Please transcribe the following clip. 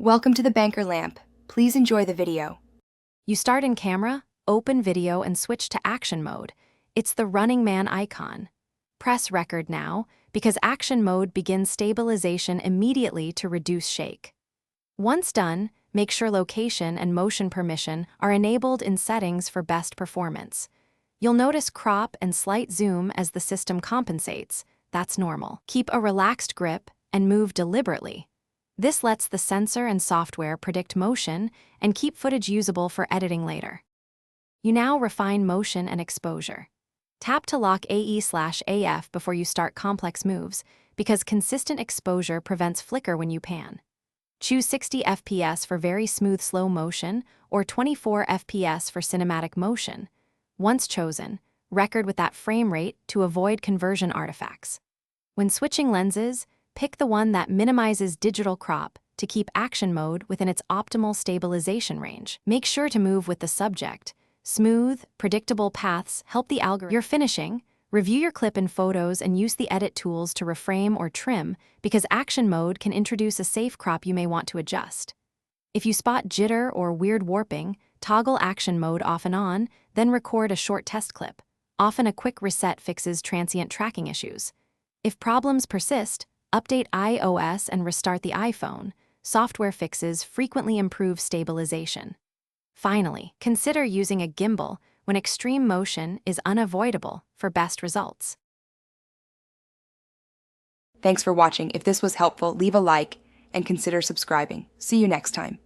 Welcome to the Banker Lamp. Please enjoy the video. You start in camera, open video, and switch to action mode. It's the running man icon. Press record now, because action mode begins stabilization immediately to reduce shake. Once done, make sure location and motion permission are enabled in settings for best performance. You'll notice crop and slight zoom as the system compensates. That's normal. Keep a relaxed grip and move deliberately. This lets the sensor and software predict motion and keep footage usable for editing later. You now refine motion and exposure. Tap to lock AE/AF before you start complex moves, because consistent exposure prevents flicker when you pan. Choose 60 FPS for very smooth slow motion or 24 FPS for cinematic motion. Once chosen, record with that frame rate to avoid conversion artifacts. When switching lenses, pick the one that minimizes digital crop to keep action mode within its optimal stabilization range. Make sure to move with the subject. Smooth, predictable paths help the algorithm. You're finishing. Review your clip in photos and use the edit tools to reframe or trim, because action mode can introduce a safe crop you may want to adjust. If you spot jitter or weird warping, toggle action mode off and on, then record a short test clip. Often a quick reset fixes transient tracking issues. If problems persist, update iOS and restart the iPhone. Software fixes frequently improve stabilization. Finally, consider using a gimbal when extreme motion is unavoidable for best results. Thanks for watching. If this was helpful, leave a like and consider subscribing. See you next time.